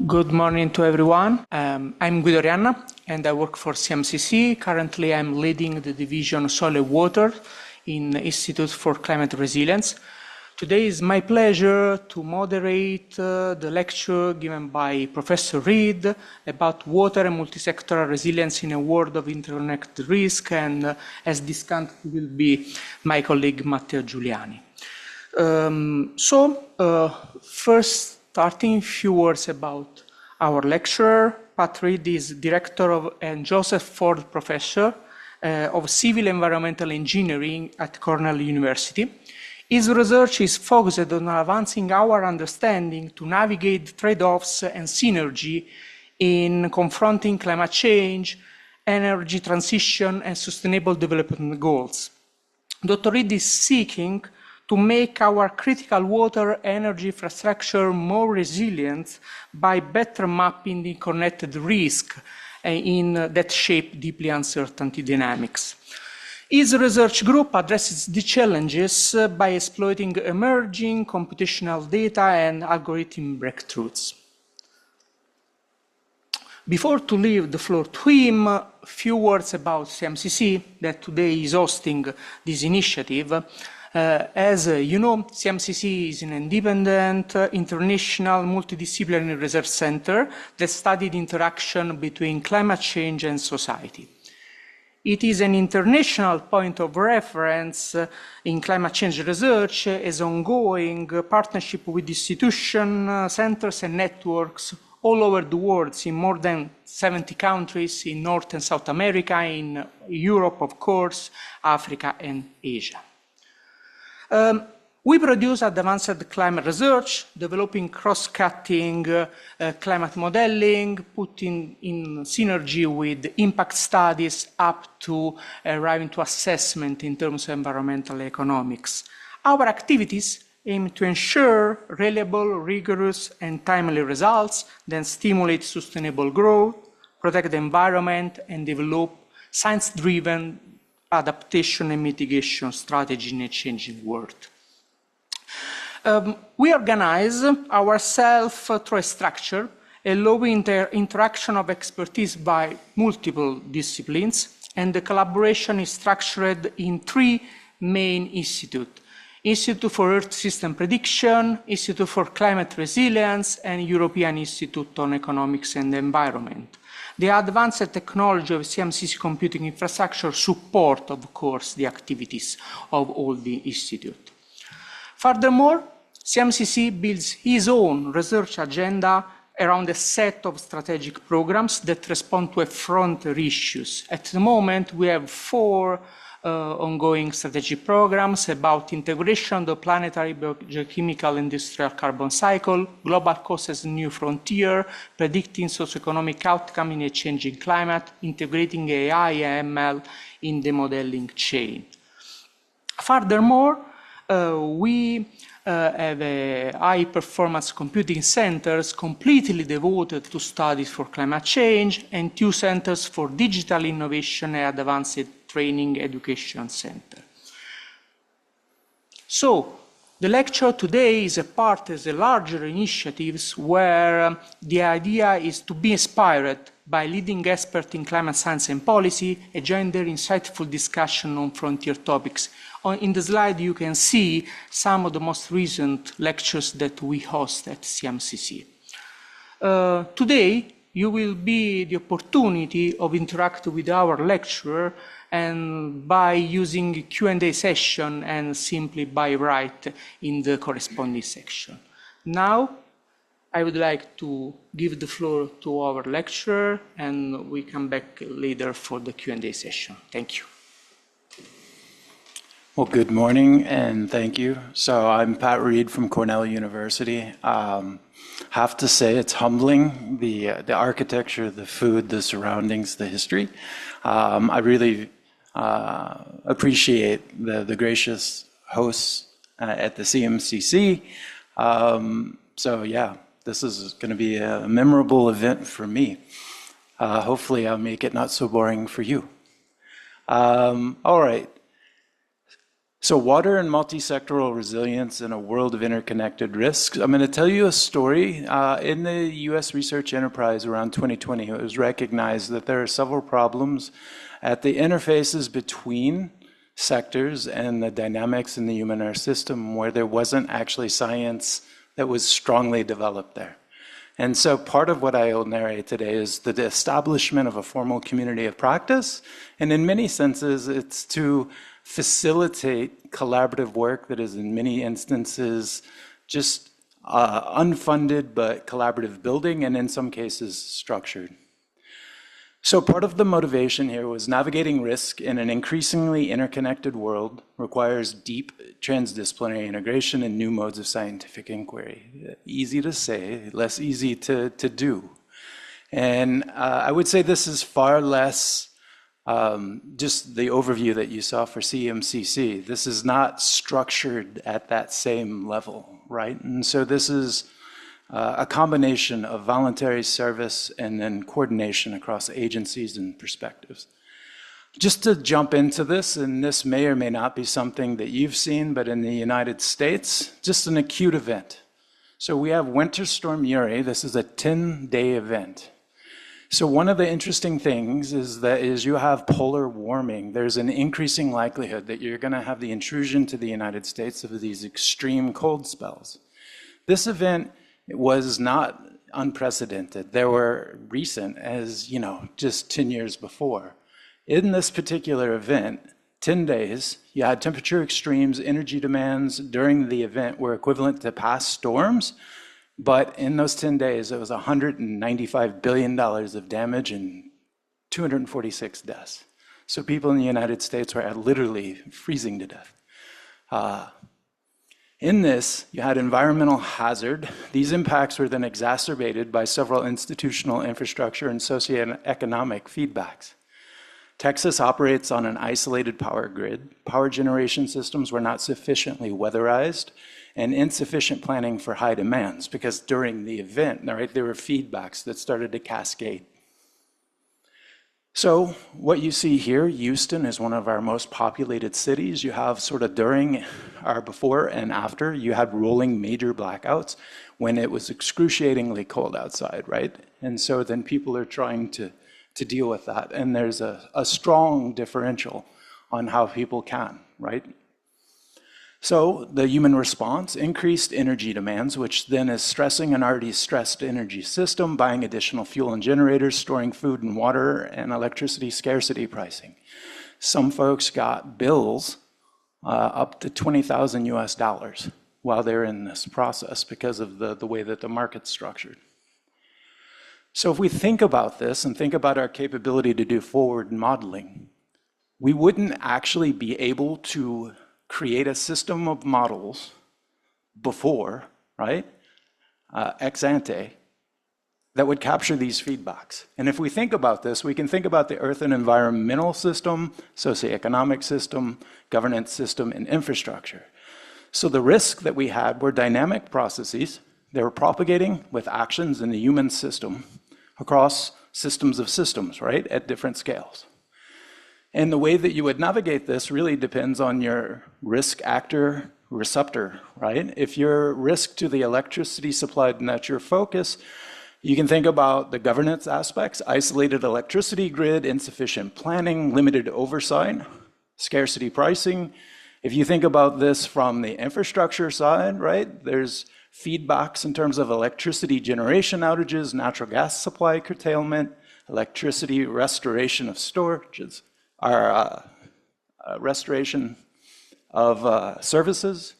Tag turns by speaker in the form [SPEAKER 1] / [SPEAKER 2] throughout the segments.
[SPEAKER 1] Good morning to everyone. I'm Guido Rianna and I work for CMCC. Currently I'm leading the division Soil and Water in the Institute for Climate Resilience. Today is my pleasure to moderate the lecture given by Professor Reed about water and multisectoral resilience in a world of interconnected risk, and as discussed will be my colleague Matteo Giuliani. First, starting a few words about our lecturer. Pat Reed is director and Joseph Ford Professor of Civil Environmental Engineering at Cornell University. His research is focused on advancing our understanding to navigate trade-offs and synergy in confronting climate change, energy transition, and sustainable development goals. Dr. Reed is seeking to make our critical water energy infrastructure more resilient by better mapping the connected risk that shape deeply uncertainty dynamics. His research group addresses the challenges by exploiting emerging computational data and algorithm breakthroughs. Before to leave the floor to him, a few words about CMCC that today is hosting this initiative. As you know, CMCC is an independent, international, multidisciplinary research center that studied interaction between climate change and society. It is an international point of reference in climate change research as ongoing partnership with institutions, centers, and networks all over the world in more than 70 countries in North and South America, in Europe, of course, Africa, and Asia. We produce advanced climate research, developing cross-cutting climate modeling, putting in synergy with impact studies up to arriving to assessment in terms of environmental economics. Our activities aim to ensure reliable, rigorous, and timely results, then stimulate sustainable growth, protect the environment, and develop science-driven adaptation and mitigation strategy in a changing world. We organize ourselves through a structure, allowing the interaction of expertise by multiple disciplines, and the collaboration is structured in three main institutes: Institute for Earth System Prediction, Institute for Climate Resilience, and European Institute on Economics and Environment. The advanced technology of CMCC computing infrastructure support, of course, the activities of all the institute. Furthermore, CMCC builds its own research agenda around a set of strategic programs that respond to frontier issues. At the moment, we have four ongoing strategic programs about integration of the planetary biochemical industrial carbon cycle, global cost as a new frontier, predicting socioeconomic outcome in a changing climate, integrating AI and ML in the modeling chain. Furthermore, we have high-performance computing centers completely devoted to studies for climate change, and two centers for digital innovation and advanced training education center. So, the lecture today is a part of the larger initiatives where the idea is to be inspired by leading experts in climate science and policy and join their insightful discussion on frontier topics. In the slide you can see some of the most recent lectures that we host at CMCC. Today you will be the opportunity of interacting with our lecturer and by using Q&A session and simply by write in the corresponding section. Now, I would like to give the floor to our lecturer, and we come back later for the Q&A session. Thank you.
[SPEAKER 2] Well, good morning and thank you. So I'm Pat Reed from Cornell University. Have to say it's humbling, the architecture, the food, the surroundings, the history. I really appreciate the gracious hosts at the CMCC. So yeah, this is going to be a memorable event for me. Hopefully I'll make it not so boring for you. All right. So water and multisectoral resilience in a world of interconnected risks. I'm going to tell you a story. In the US research enterprise around 2020, it was recognized that there are several problems at the interfaces between sectors and the dynamics in the human earth system where there wasn't actually science that was strongly developed there. And so part of what I will narrate today is the establishment of a formal community of practice. And in many senses, it's to facilitate collaborative work that is in many instances just unfunded but collaborative building, and in some cases structured. So part of the motivation here was navigating risk in an increasingly interconnected world requires deep transdisciplinary integration and new modes of scientific inquiry. Easy to say, less easy to do. And I would say this is far less just the overview that you saw for CMCC. This is not structured at that same level, right? And so this is a combination of voluntary service and then coordination across agencies and perspectives. Just to jump into this, and this may or may not be something that you've seen, but in the United States, just an acute event. So we have Winter Storm Uri. This is a 10-day event. So one of the interesting things is that as you have polar warming, there's an increasing likelihood that you're going to have the intrusion to the United States of these extreme cold spells. This event was not unprecedented. There were recent, as you know, just 10 years before. In this particular event, 10 days, you had temperature extremes, energy demands during the event were equivalent to past storms. But in those 10 days, it was $195 billion of damage and 246 deaths. So people in the United States were literally freezing to death. In this, you had environmental hazard. These impacts were then exacerbated by several institutional infrastructure and socioeconomic feedbacks. Texas operates on an isolated power grid. Power generation systems were not sufficiently weatherized, and insufficient planning for high demands, because during the event, right, there were feedbacks that started to cascade. So what you see here, Houston is one of our most populated cities. You have sort of during or before and after, you had rolling major blackouts when it was excruciatingly cold outside, right? And so then people are trying to deal with that. And there's a strong differential on how people can, right? So the human response, increased energy demands, which then is stressing an already stressed energy system, buying additional fuel and generators, storing food and water, and electricity scarcity pricing. Some folks got bills up to $20,000 US while they're in this process because of the way that the market's structured. So if we think about this and think about our capability to do forward modeling, we wouldn't actually be able to create a system of models before, right, ex ante, that would capture these feedbacks. And if we think about this, we can think about the earth and environmental system, socioeconomic system, governance system, and infrastructure. So the risk that we had were dynamic processes. They were propagating with actions in the human system across systems of systems, right, at different scales. And the way that you would navigate this really depends on your risk actor receptor, right? If you're risk to the electricity supplied and that's your focus, you can think about the governance aspects, isolated electricity grid, insufficient planning, limited oversight, scarcity pricing. If you think about this from the infrastructure side, right, there's feedbacks in terms of electricity generation outages, natural gas supply curtailment, electricity restoration of storages, our restoration of services.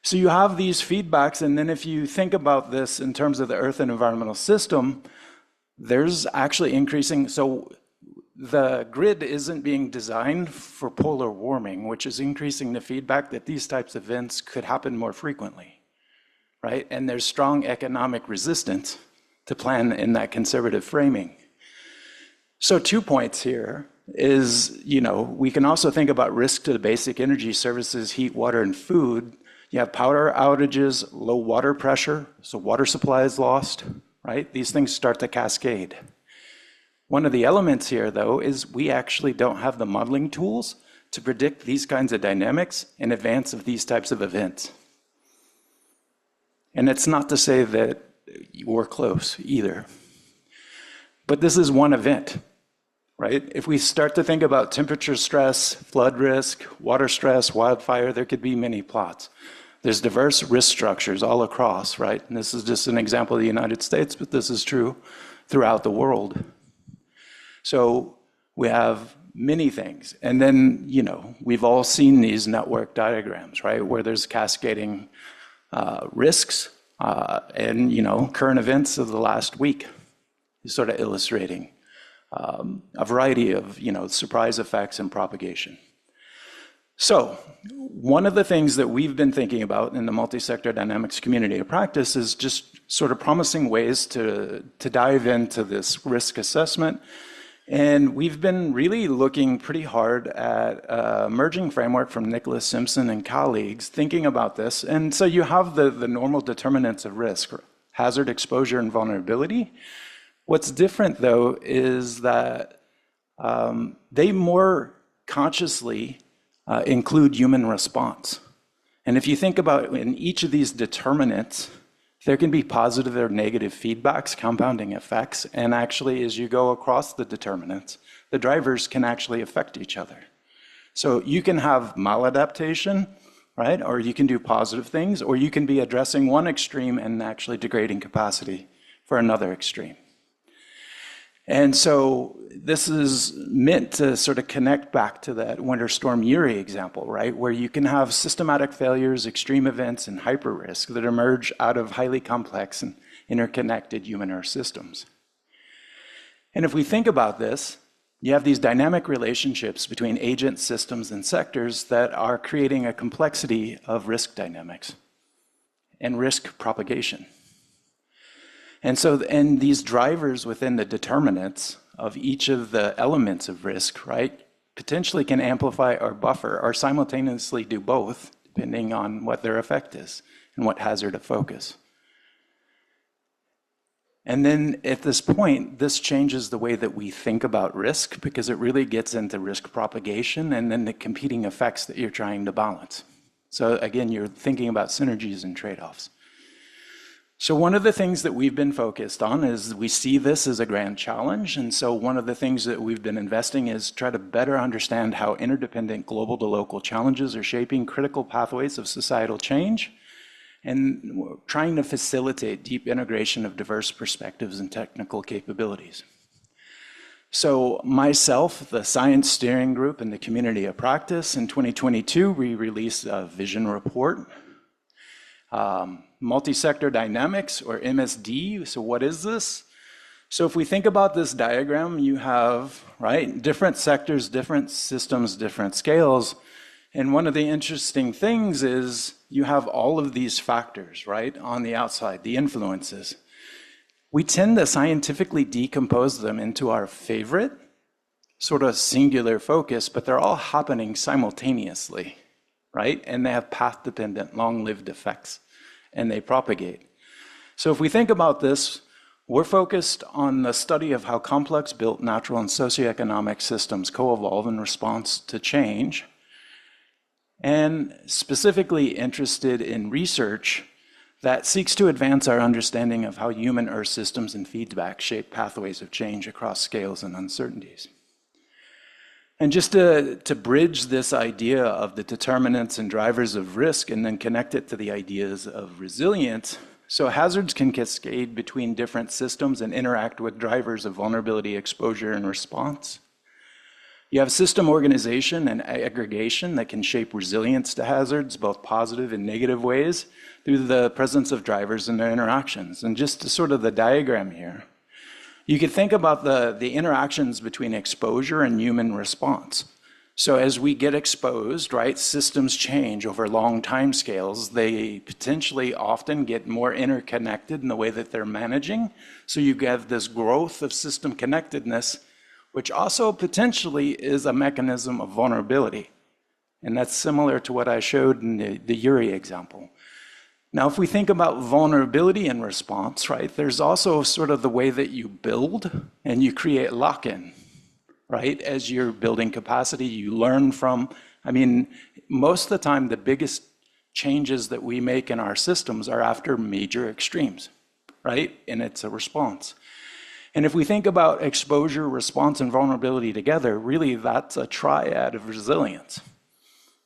[SPEAKER 2] So you have these feedbacks, and then if you think about this in terms of the earth and environmental system, there's actually increasing, so the grid isn't being designed for polar warming, which is increasing the feedback that these types of events could happen more frequently, right? And there's strong economic resistance to plan in that conservative framing. So 2 points here is, you know, we can also think about risk to the basic energy services, heat, water, and food. You have power outages, low water pressure, so water supply is lost, right? These things start to cascade. One of the elements here, though, is we actually don't have the modeling tools to predict these kinds of dynamics in advance of these types of events. And it's not to say that we're close either. But this is one event, right? If we start to think about temperature stress, flood risk, water stress, wildfire, there could be many plots. There's diverse risk structures all across, right? And this is just an example of the United States, but this is true throughout the world. So we have many things. And then, we've all seen these network diagrams, right? Where there's cascading risks and, current events of the last week is sort of illustrating a variety of, surprise effects and propagation. So one of the things that we've been thinking about in the multi-sector dynamics community of practice is just sort of promising ways to dive into this risk assessment. And we've been really looking pretty hard at a emerging framework from Nicholas Simpson and colleagues thinking about this. And so you have the normal determinants of risk, hazard, exposure, and vulnerability. What's different, though, is that they more consciously include human response. And if you think about in each of these determinants, there can be positive or negative feedbacks, compounding effects, and actually as you go across the determinants, the drivers can actually affect each other. So you can have maladaptation, right? Or you can do positive things, or you can be addressing one extreme and actually degrading capacity for another extreme. And so this is meant to sort of connect back to that Winter Storm Uri example, right? Where you can have systematic failures, extreme events, and hyper risk that emerge out of highly complex and interconnected human Earth systems. And if we think about this, you have these dynamic relationships between agents, systems, and sectors that are creating a complexity of risk dynamics and risk propagation. And so, and these drivers within the determinants of each of the elements of risk, right, potentially can amplify or buffer or simultaneously do both, depending on what their effect is and what hazard of focus. And then at this point, this changes the way that we think about risk because it really gets into risk propagation and then the competing effects that you're trying to balance. So again, you're thinking about synergies and trade-offs. So one of the things that we've been focused on is we see this as a grand challenge. And so one of the things that we've been investing is try to better understand how interdependent global to local challenges are shaping critical pathways of societal change and trying to facilitate deep integration of diverse perspectives and technical capabilities. So myself, the Science Steering Group, and the Community of Practice, in 2022, we released a vision report. Multisector dynamics, or MSD. So what is this? So if we think about this diagram, you have, right, different sectors, different systems, different scales. And one of the interesting things is you have all of these factors, right, on the outside, the influences. We tend to scientifically decompose them into our favorite, sort of singular focus, but they're all happening simultaneously, right? And they have path-dependent, long-lived effects. And they propagate. So if we think about this, we're focused on the study of how complex built natural and socioeconomic systems co-evolve in response to change, and specifically interested in research that seeks to advance our understanding of how human Earth systems and feedback shape pathways of change across scales and uncertainties. And just to bridge this idea of the determinants and drivers of risk and then connect it to the ideas of resilience, so hazards can cascade between different systems and interact with drivers of vulnerability, exposure, and response. You have system organization and aggregation that can shape resilience to hazards, both positive and negative ways, through the presence of drivers and their interactions. And just to sort of the diagram here, you could think about the interactions between exposure and human response. So as we get exposed, right, systems change over long time scales. They potentially often get more interconnected in the way that they're managing. So you have this growth of system connectedness, which also potentially is a mechanism of vulnerability. And that's similar to what I showed in the Uri example. Now, if we think about vulnerability and response, right, there's also sort of the way that you build and you create lock-in, right? As you're building capacity, you learn from, most of the time, the biggest changes that we make in our systems are after major extremes, right? And it's a response. And if we think about exposure, response, and vulnerability together, really that's a triad of resilience,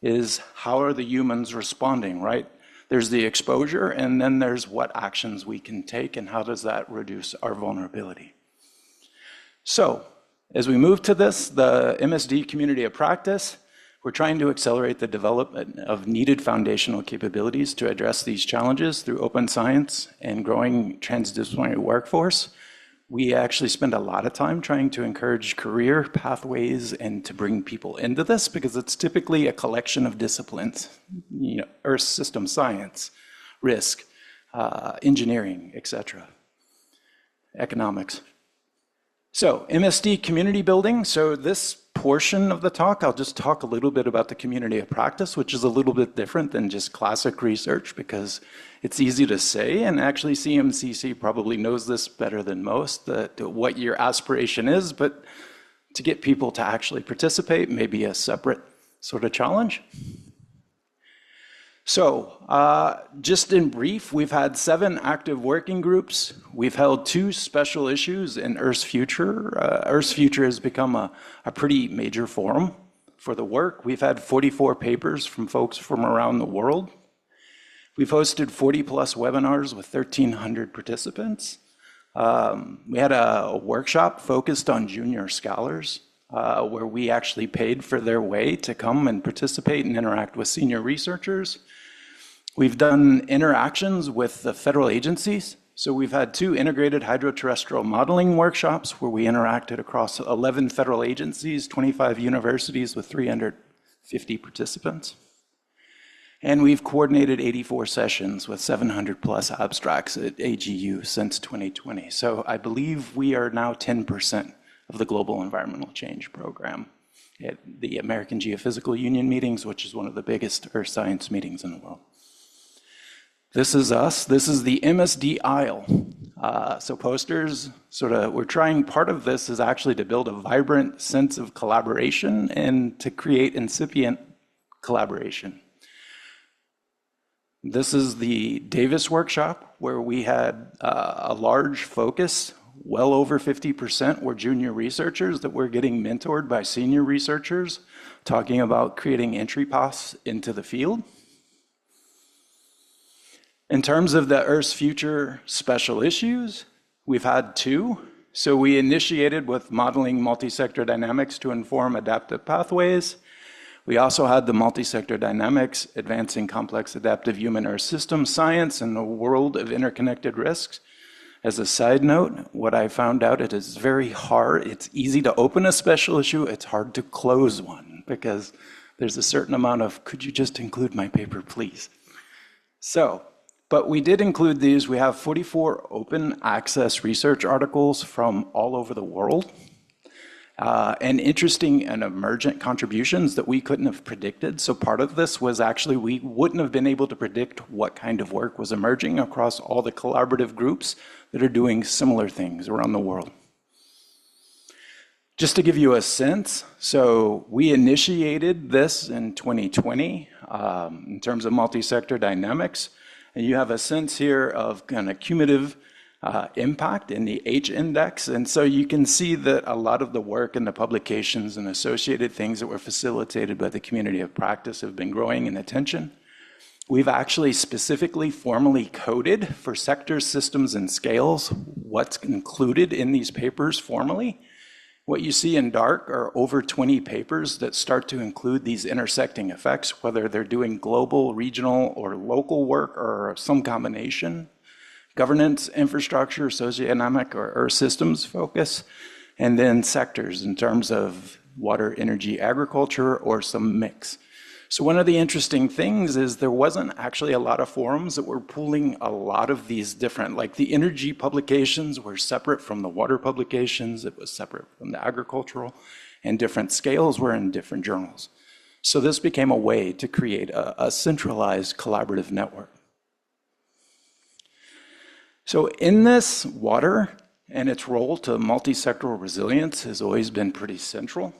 [SPEAKER 2] is how are the humans responding, right? There's the exposure, and then there's what actions we can take, and how does that reduce our vulnerability. So, as we move to this, the MSD community of practice, we're trying to accelerate the development of needed foundational capabilities to address these challenges through open science and growing transdisciplinary workforce. We actually spend a lot of time trying to encourage career pathways and to bring people into this because it's typically a collection of disciplines, earth system science, risk, engineering, etc., economics. So MSD community building. So this portion of the talk, I'll just talk a little bit about the community of practice, which is a little bit different than just classic research because it's easy to say, and actually CMCC probably knows this better than most, that what your aspiration is, but to get people to actually participate may be a separate sort of challenge. So just in brief, we've had 7 active working groups. We've held 2 special issues in Earth's Future. Earth's Future has become a pretty major forum for the work. We've had 44 papers from folks from around the world. We've hosted 40 plus webinars with 1,300 participants. We had a workshop focused on junior scholars where we actually paid for their way to come and participate and interact with senior researchers. We've done interactions with the federal agencies. So we've had 2 integrated hydroterrestrial modeling workshops where we interacted across 11 federal agencies, 25 universities with 350 participants. And we've coordinated 84 sessions with 700 plus abstracts at AGU since 2020. So I believe we are now 10% of the Global Environmental Change Program at the American Geophysical Union meetings, which is one of the biggest earth science meetings in the world. This is us. This is the MSD aisle. So posters, we're trying, part of this is actually to build a vibrant sense of collaboration and to create incipient collaboration. This is the Davis workshop where we had a large focus. Well over 50% were junior researchers that were getting mentored by senior researchers, talking about creating entry paths into the field. In terms of the Earth's Future special issues, we've had 2. So we initiated with modeling multisector dynamics to inform adaptive pathways. We also had the multisector dynamics, advancing complex adaptive human Earth system science in the world of interconnected risks. As a side note, what I found out, it is very hard. It's easy to open a special issue. It's hard to close one because there's a certain amount of, could you just include my paper, please? So, but we did include these. We have 44 open access research articles from all over the world. And interesting and emergent contributions that we couldn't have predicted. So part of this was actually we wouldn't have been able to predict what kind of work was emerging across all the collaborative groups that are doing similar things around the world. Just to give you a sense, so we initiated this in 2020 in terms of multisector dynamics. And you have a sense here of kind of cumulative impact in the H index. And so you can see that a lot of the work and the publications and associated things that were facilitated by the community of practice have been growing in attention. We've actually specifically formally coded for sectors, systems, and scales what's included in these papers formally. What you see in dark are over 20 papers that start to include these intersecting effects, whether they're doing global, regional, or local work, or some combination. Governance, infrastructure, socioeconomic, or earth systems focus, and then sectors in terms of water, energy, agriculture, or some mix. So one of the interesting things is there wasn't actually a lot of forums that were pooling a lot of these different, like the energy publications were separate from the water publications, it was separate from the agricultural, and different scales were in different journals. So this became a way to create a centralized collaborative network. So in this, water and its role to multisectoral resilience has always been pretty central.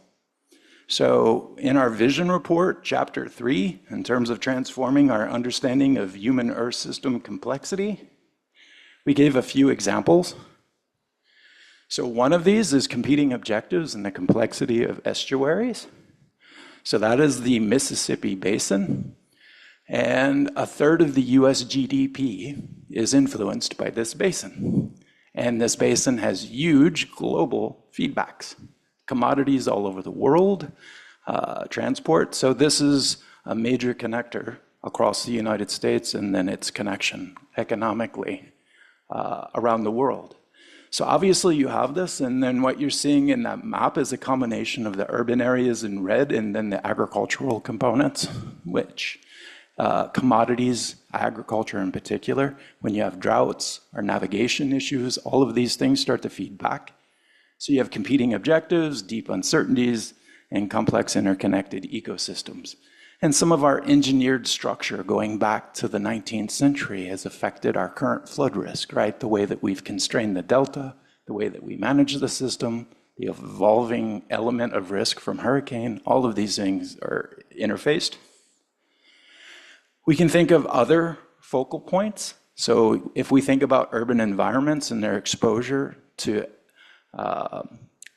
[SPEAKER 2] So in our vision report, chapter 3, in terms of transforming our understanding of human Earth system complexity, we gave a few examples. So one of these is competing objectives and the complexity of estuaries. So that is the Mississippi Basin. And a third of the US GDP is influenced by this basin. And this basin has huge global feedbacks. Commodities all over the world, transport. So this is a major connector across the United States and then its connection economically around the world. So obviously you have this, and then what you're seeing in that map is a combination of the urban areas in red and then the agricultural components, which commodities, agriculture in particular, when you have droughts or navigation issues, all of these things start to feed back. So you have competing objectives, deep uncertainties, and complex interconnected ecosystems. And some of our engineered structure going back to the 19th century has affected our current flood risk, right? The way that we've constrained the delta, the way that we manage the system, the evolving element of risk from hurricane, all of these things are interfaced. We can think of other focal points. So if we think about urban environments and their exposure to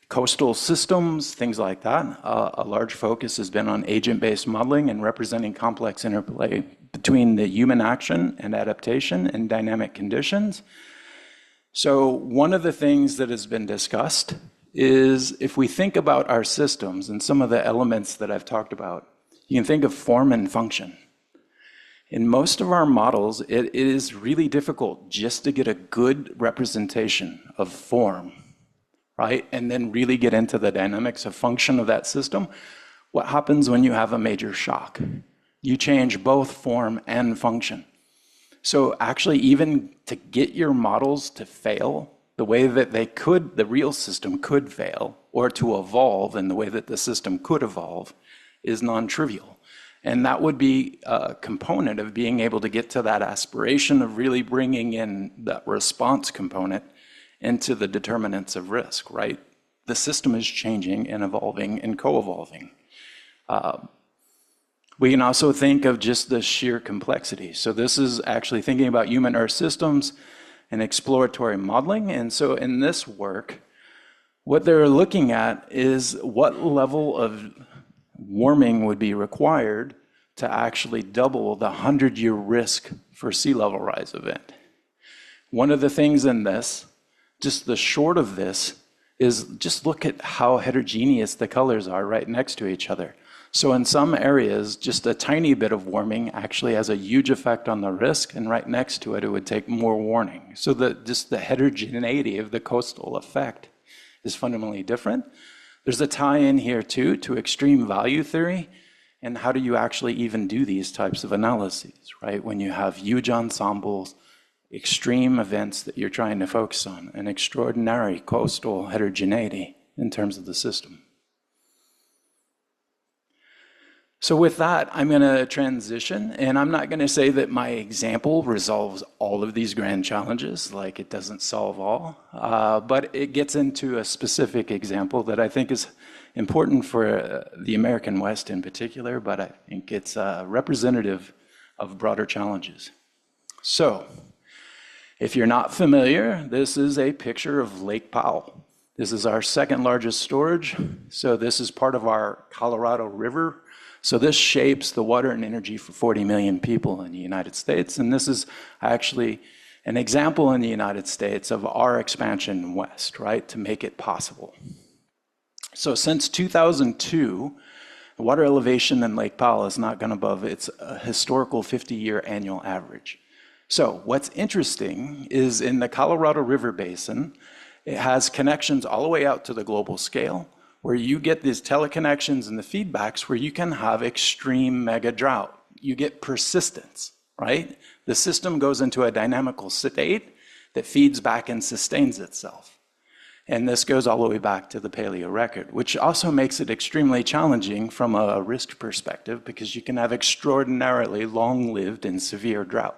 [SPEAKER 2] coastal systems, things like that. A large focus has been on agent-based modeling and representing complex interplay between the human action and adaptation and dynamic conditions. So one of the things that has been discussed is if we think about our systems and some of the elements that I've talked about, you can think of form and function. In most of our models, it is really difficult just to get a good representation of form, right? And then really get into the dynamics of function of that system. What happens when you have a major shock? You change both form and function. So actually, even to get your models to fail the way that they could, the real system could fail, or to evolve in the way that the system could evolve, is non-trivial. And that would be a component of being able to get to that aspiration of really bringing in that response component into the determinants of risk, right? The system is changing and evolving and co-evolving. We can also think of just the sheer complexity. So this is actually thinking about human Earth systems and exploratory modeling. And so in this work, what they're looking at is what level of warming would be required to actually double the 100-year risk for sea level rise event. One of the things in this, just the short of this, is just look at how heterogeneous the colors are right next to each other. So in some areas, just a tiny bit of warming actually has a huge effect on the risk, and right next to it, it would take more warning. So just the heterogeneity of the coastal effect is fundamentally different. There's a tie-in here too to extreme value theory, and how do you actually even do these types of analyses, right? When you have huge ensembles, extreme events that you're trying to focus on, and extraordinary coastal heterogeneity in terms of the system. So with that, I'm going to transition, and I'm not going to say that my example resolves all of these grand challenges, like it doesn't solve all, but it gets into a specific example that I think is important for the American West in particular, but I think it's representative of broader challenges. So, if you're not familiar, this is a picture of Lake Powell. This is our second largest storage, so this is part of our Colorado River. So this shapes the water and energy for 40 million people in the United States, and this is actually an example in the United States of our expansion west, right, to make it possible. So since 2002, the water elevation in Lake Powell has not gone above its historical 50-year annual average. So what's interesting is in the Colorado River Basin, it has connections all the way out to the global scale, where you get these teleconnections and the feedbacks where you can have extreme mega drought. You get persistence, right? The system goes into a dynamical state that feeds back and sustains itself. And this goes all the way back to the Paleo record, which also makes it extremely challenging from a risk perspective because you can have extraordinarily long-lived and severe drought.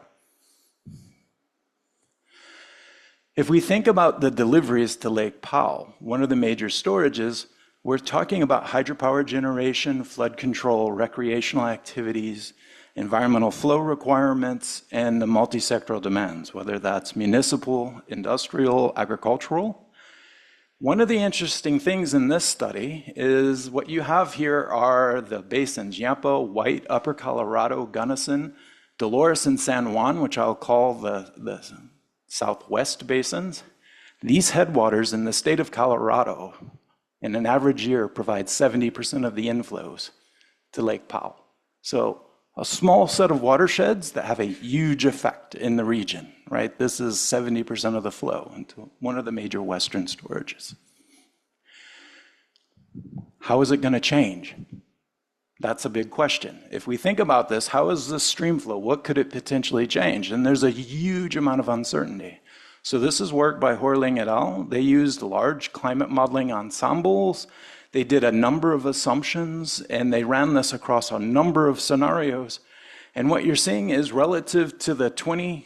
[SPEAKER 2] If we think about the deliveries to Lake Powell, one of the major storages, we're talking about hydropower generation, flood control, recreational activities, environmental flow requirements, and the multisectoral demands, whether that's municipal, industrial, agricultural. One of the interesting things in this study is what you have here are the basins, Yampa, White, Upper Colorado, Gunnison, Dolores, and San Juan, which I'll call the southwest basins. These headwaters in the state of Colorado in an average year provide 70% of the inflows to Lake Powell. So a small set of watersheds that have a huge effect in the region, right? This is 70% of the flow into one of the major western storages. How is it going to change? That's a big question. If we think about this, how is this stream flow? What could it potentially change? And there's a huge amount of uncertainty. So this is work by Horling et al. They used large climate modeling ensembles. They did a number of assumptions, and they ran this across a number of scenarios. And what you're seeing is relative to the 2000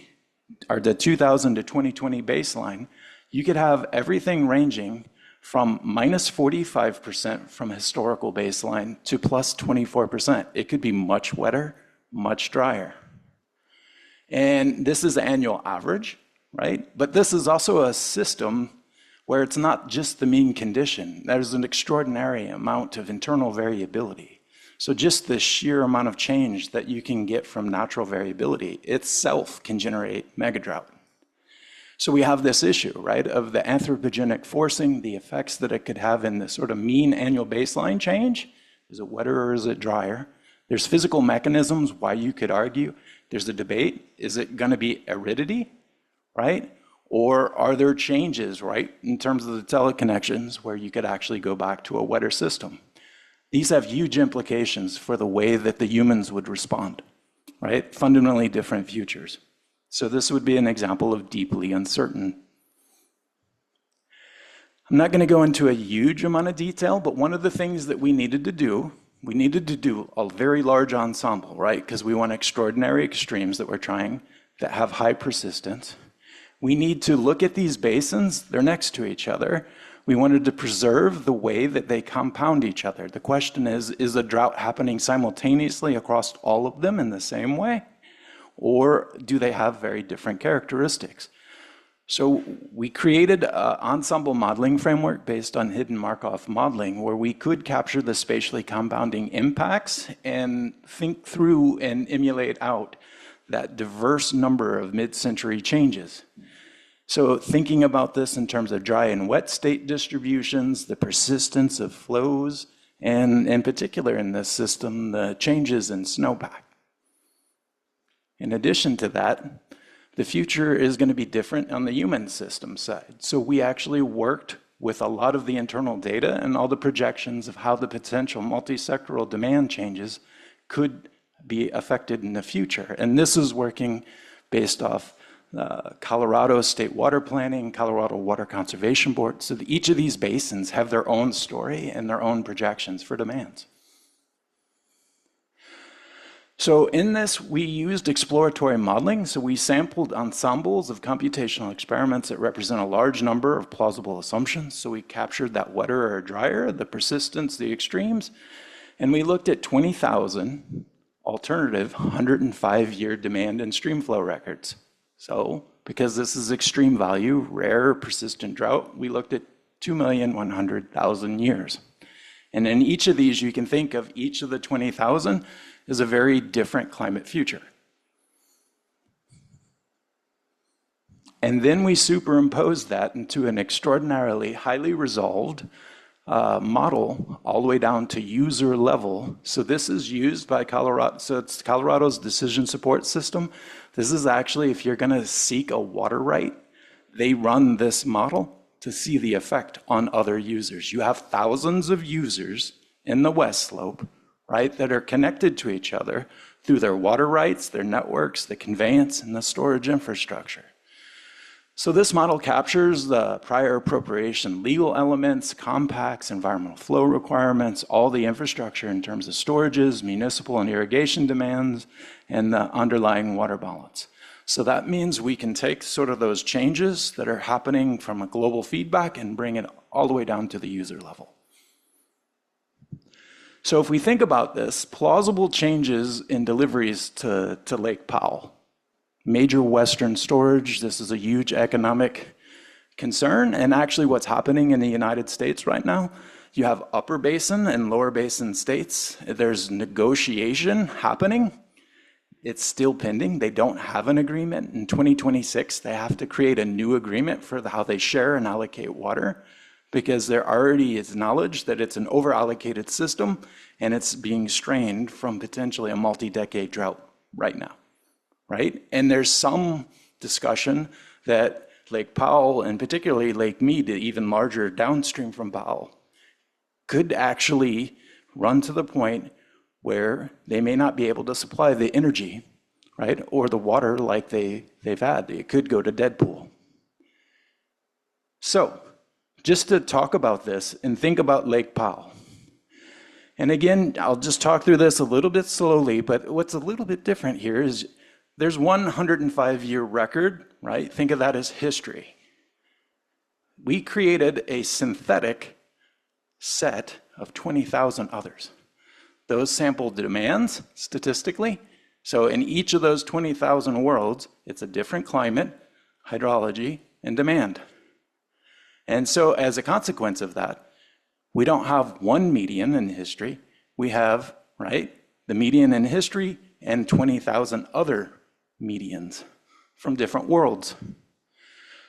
[SPEAKER 2] to 2020 baseline, you could have everything ranging from minus 45% from historical baseline to plus 24%. It could be much wetter, much drier. And this is annual average, right? But this is also a system where it's not just the mean condition. There's an extraordinary amount of internal variability. So just the sheer amount of change that you can get from natural variability itself can generate megadrought. So we have this issue, right, of the anthropogenic forcing, the effects that it could have in the sort of mean annual baseline change. Is it wetter or is it drier? There's physical mechanisms why you could argue. There's a debate. Is it going to be aridity, right? Or are there changes, right, in terms of the teleconnections where you could actually go back to a wetter system? These have huge implications for the way that the humans would respond, right? Fundamentally different futures. So this would be an example of deeply uncertain. I'm not going to go into a huge amount of detail, but one of the things that we needed to do a very large ensemble, right? Because we want extraordinary extremes that we're trying that have high persistence. We need to look at these basins, they're next to each other. We wanted to preserve the way that they compound each other. The question is a drought happening simultaneously across all of them in the same way? Or do they have very different characteristics? So we created an ensemble modeling framework based on hidden Markov modeling where we could capture the spatially compounding impacts and think through and emulate out that diverse number of mid-century changes. So thinking about this in terms of dry and wet state distributions, the persistence of flows, and in particular in this system, the changes in snowpack. In addition to that, the future is going to be different on the human system side. So we actually worked with a lot of the internal data and all the projections of how the potential multisectoral demand changes could be affected in the future. And this is working based off Colorado State Water Planning, Colorado Water Conservation Board. So that each of these basins have their own story and their own projections for demands. So in this, we used exploratory modeling. So we sampled ensembles of computational experiments that represent a large number of plausible assumptions. So we captured that wetter or drier, the persistence, the extremes, and we looked at 20,000 alternative 105-year demand and streamflow records. So because this is extreme value, rare, persistent drought, we looked at 2,100,000 years. And in each of these, you can think of each of the 20,000 as a very different climate future. And then we superimposed that into an extraordinarily highly resolved model all the way down to user level. So this is used by Colorado, so it's Colorado's decision support system. This is actually, if you're gonna seek a water right, they run this model to see the effect on other users. You have thousands of users in the West Slope, right, that are connected to each other through their water rights, their networks, the conveyance, and the storage infrastructure. So this model captures the prior appropriation legal elements, compacts, environmental flow requirements, all the infrastructure in terms of storages, municipal and irrigation demands, and the underlying water balance. So that means we can take sort of those changes that are happening from a global feedback and bring it all the way down to the user level. So if we think about this, plausible changes in deliveries to Lake Powell, major Western storage, this is a huge economic concern, and actually what's happening in the United States right now, you have upper basin and lower basin states. There's negotiation happening. It's still pending. They don't have an agreement. In 2026, they have to create a new agreement for how they share and allocate water, because there already is knowledge that it's an over-allocated system and it's being strained from potentially a multi-decade drought right now, right? And there's some discussion that Lake Powell, and particularly Lake Mead, even larger downstream from Powell, could actually run to the point where they may not be able to supply the energy, right, or the water like they've had. It could go to dead pool. So, just to talk about this and think about Lake Powell. And again, I'll just talk through this a little bit slowly, but what's a little bit different here is there's 105-year record, right? Think of that as history. We created a synthetic set of 20,000 others. Those sample demands statistically. So in each of those 20,000 worlds, it's a different climate, hydrology, and demand. And so as a consequence of that, we don't have one median in history. We have, right, the median in history and 20,000 other medians from different worlds.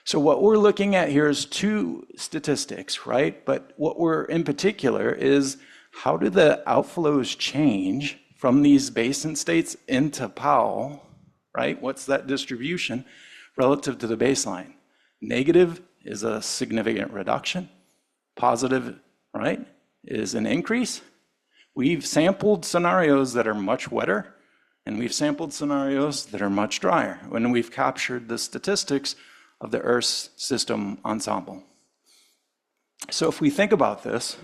[SPEAKER 2] So what we're looking at here is two statistics, right? But what we're in particular is how do the outflows change from these basin states into Powell, right? What's that distribution relative to the baseline? Negative is a significant reduction. Positive, right, is an increase. We've sampled scenarios that are much wetter, and we've sampled scenarios that are much drier when we've captured the statistics of the Earth's system ensemble. So if we think about this,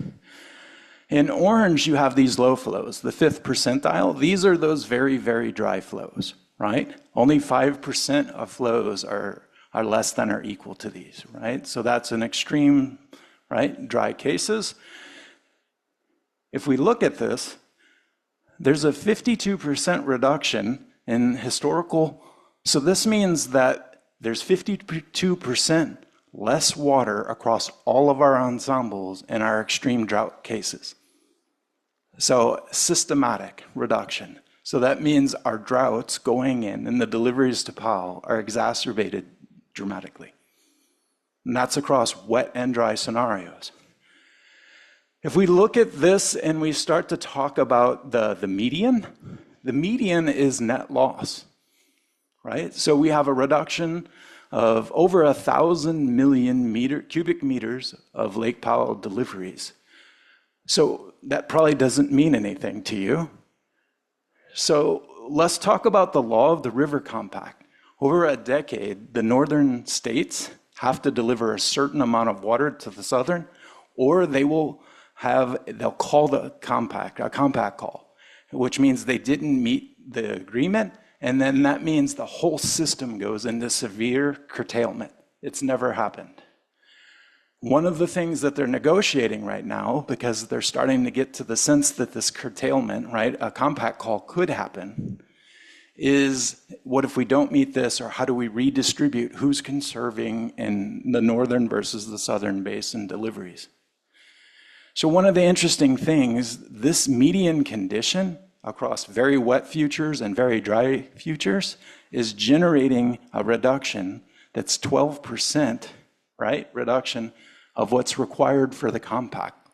[SPEAKER 2] in orange you have these low flows, the 5th percentile. These are those very, very dry flows, right? Only 5% of flows are less than or equal to these, right? So that's an extreme, right, dry cases. If we look at this, there's a 52% reduction in historical. So this means that there's 52% less water across all of our ensembles in our extreme drought cases. So systematic reduction. So that means our droughts going in and the deliveries to Powell are exacerbated dramatically. And that's across wet and dry scenarios. If we look at this and we start to talk about the median is net loss, right? So we have a reduction of over 1,000 million cubic meters of Lake Powell deliveries. So that probably doesn't mean anything to you. So let's talk about the law of the river compact. Over a decade, the northern states have to deliver a certain amount of water to the southern, or they'll call the compact, a compact call, which means they didn't meet the agreement, and then that means the whole system goes into severe curtailment. It's never happened. One of the things that they're negotiating right now, because they're starting to get to the sense that this curtailment, right, a compact call could happen, is what if we don't meet this, or how do we redistribute who's conserving in the northern versus the southern basin deliveries? So one of the interesting things, this median condition across very wet futures and very dry futures is generating a reduction that's 12%, right, reduction of what's required for the compact.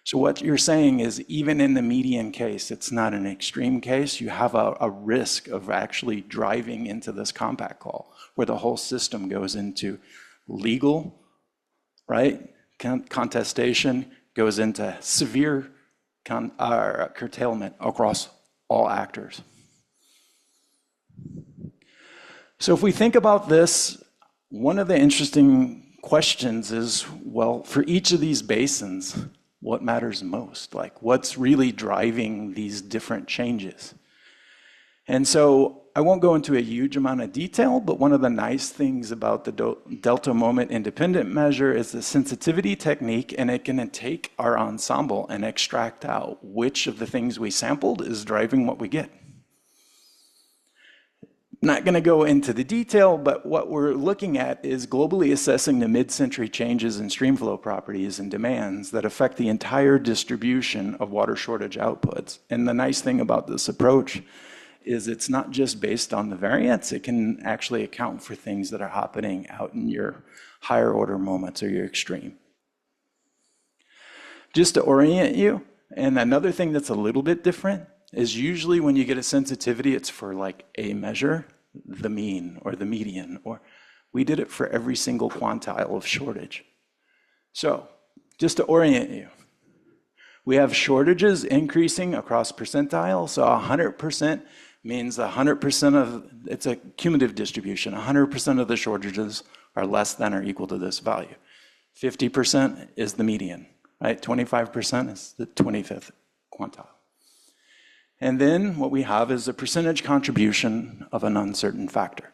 [SPEAKER 2] So what you're saying is even in the median case, it's not an extreme case, you have a risk of actually driving into this compact call where the whole system goes into legal, right, contestation, goes into severe curtailment across all actors. So if we think about this, one of the interesting questions is, well, for each of these basins, what matters most? Like, what's really driving these different changes? And so I won't go into a huge amount of detail, but one of the nice things about the delta moment independent measure is the sensitivity technique, and it can take our ensemble and extract out which of the things we sampled is driving what we get. Not going to go into the detail, but what we're looking at is globally assessing the mid-century changes in streamflow properties and demands that affect the entire distribution of water shortage outputs. And the nice thing about this approach is it's not just based on the variance, it can actually account for things that are happening out in your higher order moments or your extreme. Just to orient you, and another thing that's a little bit different is usually when you get a sensitivity, it's for like a measure, the mean or the median, or we did it for every single quantile of shortage. So just to orient you, we have shortages increasing across percentiles. So 100% means 100% of, it's a cumulative distribution. 100% of the shortages are less than or equal to this value. 50% is the median, right? 25% is the 25th quantile. And then what we have is a percentage contribution of an uncertain factor.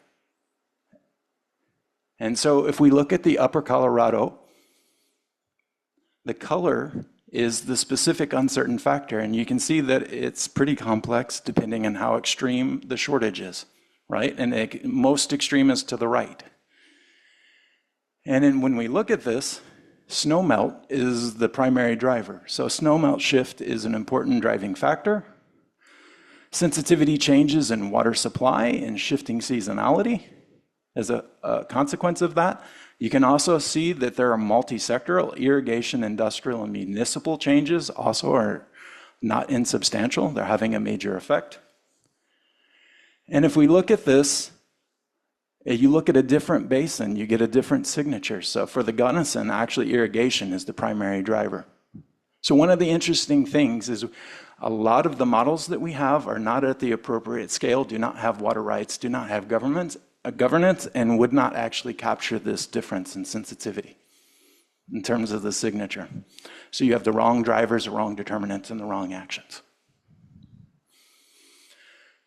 [SPEAKER 2] And so if we look at the Upper Colorado, the color is the specific uncertain factor, and you can see that it's pretty complex depending on how extreme the shortage is, right? And most extreme is to the right. And then when we look at this, snowmelt is the primary driver. So snowmelt shift is an important driving factor. Sensitivity changes in water supply and shifting seasonality as a consequence of that. You can also see that there are multisectoral, irrigation, industrial, and municipal changes also are not insubstantial. They're having a major effect. And if we look at this, you look at a different basin, you get a different signature. So for the Gunnison, actually irrigation is the primary driver. So one of the interesting things is a lot of the models that we have are not at the appropriate scale, do not have water rights, do not have governance, and would not actually capture this difference in sensitivity in terms of the signature. So you have the wrong drivers, the wrong determinants, and the wrong actions.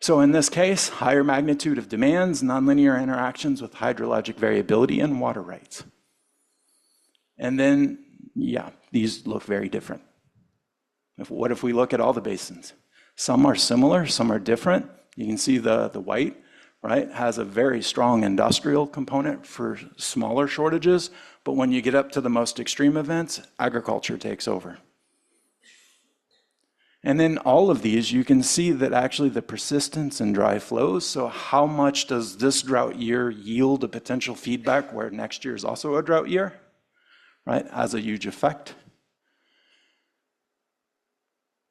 [SPEAKER 2] So in this case, higher magnitude of demands, nonlinear interactions with hydrologic variability and water rights. And then, yeah, these look very different. What if we look at all the basins? Some are similar, some are different. You can see the white, right, has a very strong industrial component for smaller shortages, but when you get up to the most extreme events, agriculture takes over. And then all of these, you can see that actually the persistence and dry flows, so how much does this drought year yield a potential feedback where next year is also a drought year, right, has a huge effect.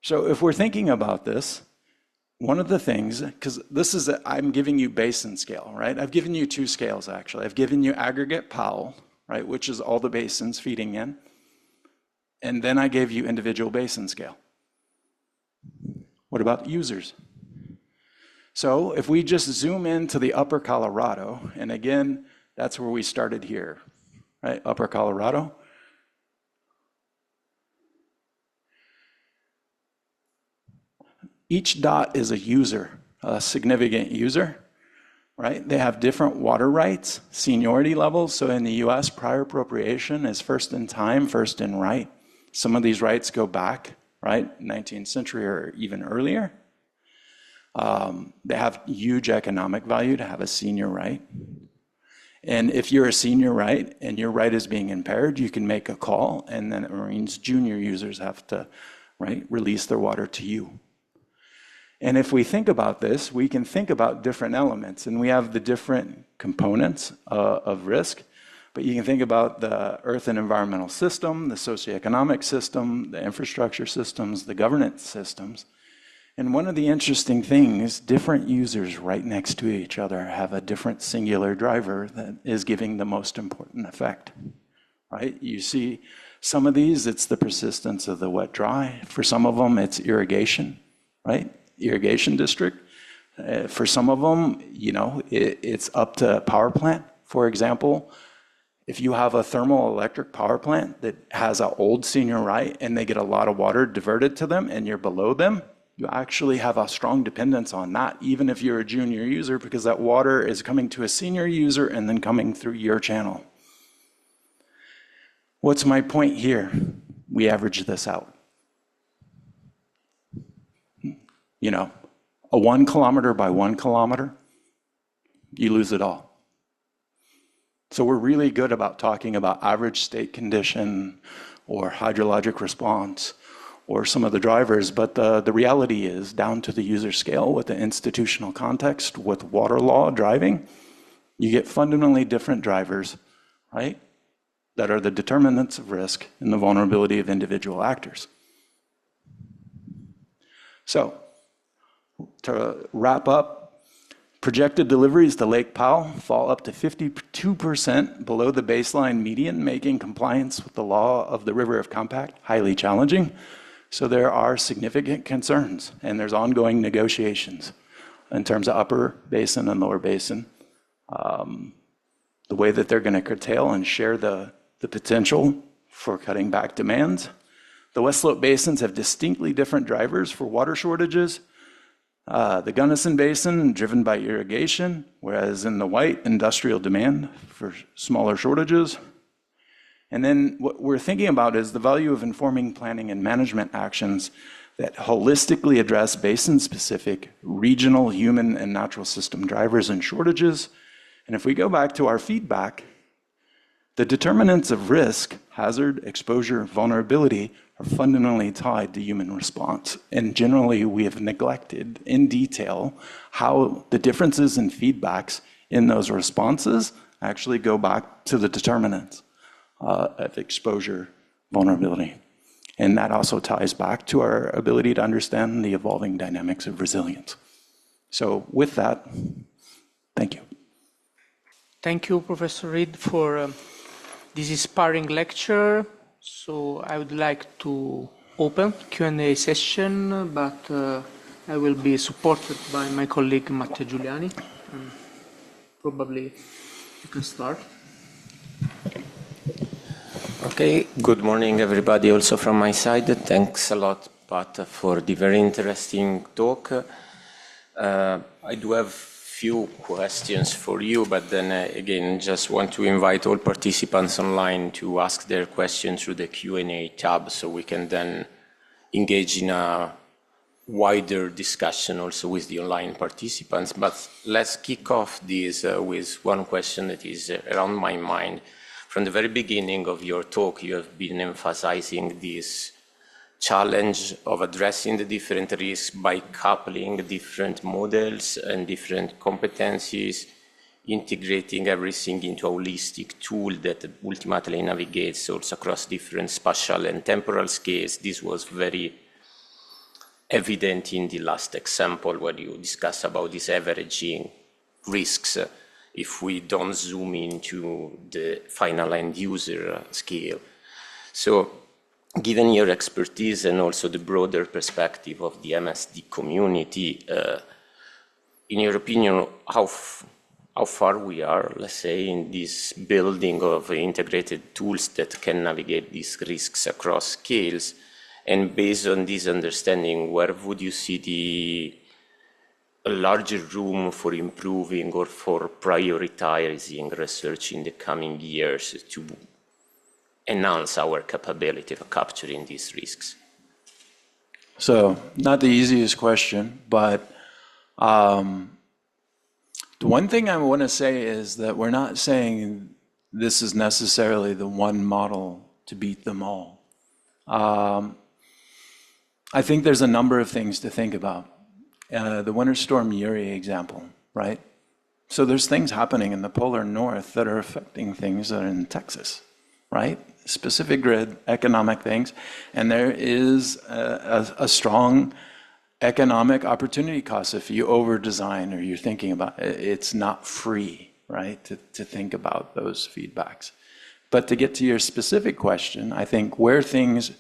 [SPEAKER 2] So if we're thinking about this, one of the things, because this is, I'm giving you basin scale, right? I've given you two scales actually. I've given you aggregate Powell, right, which is all the basins feeding in. And then I gave you individual basin scale. What about users? So if we just zoom into the Upper Colorado, and again, that's where we started here, right? Upper Colorado. Each dot is a user, a significant user, right? They have different water rights, seniority levels. So in the US, prior appropriation is first in time, first in right. Some of these rights go back, right, 19th century or even earlier. They have huge economic value to have a senior right. And if you're a senior right and your right is being impaired, you can make a call, and then it means junior users have to, right, release their water to you. And if we think about this, we can think about different elements, and we have the different components of risk, but you can think about the earth and environmental system, the socioeconomic system, the infrastructure systems, the governance systems. And one of the interesting things, different users right next to each other have a different singular driver that is giving the most important effect, right? You see some of these, it's the persistence of the wet dry. For some of them, it's irrigation, right? Irrigation district. For some of them, you know, it's up to power plant. For example, if you have a thermal electric power plant that has an old senior right and they get a lot of water diverted to them and you're below them, you actually have a strong dependence on that, even if you're a junior user, because that water is coming to a senior user and then coming through your channel. What's my point here? We average this out. You know, a 1 kilometer by 1 kilometer, you lose it all. So we're really good about talking about average state condition or hydrologic response or some of the drivers, but the reality is down to the user scale with the institutional context, with water law driving, you get fundamentally different drivers, right? That are the determinants of risk and the vulnerability of individual actors. So, to wrap up, projected deliveries to Lake Powell fall up to 52% below the baseline median, making compliance with the law of the River of Compact highly challenging. So there are significant concerns, and there's ongoing negotiations in terms of upper basin and lower basin, the way that they're going to curtail and share the potential for cutting back demands. The West Slope basins have distinctly different drivers for water shortages. The Gunnison Basin, driven by irrigation, whereas in the White, industrial demand for smaller shortages. And then what we're thinking about is the value of informing planning and management actions that holistically address basin-specific, regional, human, and natural system drivers and shortages. And if we go back to our feedback, the determinants of risk, hazard, exposure, vulnerability are fundamentally tied to human response. And generally, we have neglected in detail how the differences in feedbacks in those responses actually go back to the determinants of exposure, vulnerability. And that also ties back to our ability to understand the evolving dynamics of resilience. So with that, thank you.
[SPEAKER 1] Thank you, Professor Reed, for this inspiring lecture. So I would like to open Q&A session, but I will be supported by my colleague Matteo Giuliani. Probably you can start.
[SPEAKER 3] Okay, good morning everybody also from my side. Thanks a lot, Pat, for the very interesting talk. I do have few questions for you, but then again, just want to invite all participants online to ask their questions through the Q&A tab so we can then engage in a wider discussion also with the online participants. But let's kick off this with one question that is around my mind. From the very beginning of your talk, you have been emphasizing this challenge of addressing the different risks by coupling different models and different competencies, integrating everything into a holistic tool that ultimately navigates also across different spatial and temporal scales. This was very evident in the last example where you discussed about these averaging risks if we don't zoom into the final end user scale. So given your expertise and also the broader perspective of the MSD community, in your opinion, how far we are, let's say, in this building of integrated tools that can navigate these risks across scales? And based on this understanding, where would you see a larger room for improving or for prioritizing research in the coming years to enhance our capability of capturing these risks?
[SPEAKER 2] So, not the easiest question, but the one thing I want to say is that we're not saying this is necessarily the one model to beat them all. I think there's a number of things to think about. The Winter Storm Uri example, right? So there's things happening in the polar north that are affecting things that are in Texas, right? Specific grid, economic things. And there is a strong economic opportunity cost if you over-design or you're thinking about it. It's not free, right, to think about those feedbacks. But to get to your specific question, I think where things...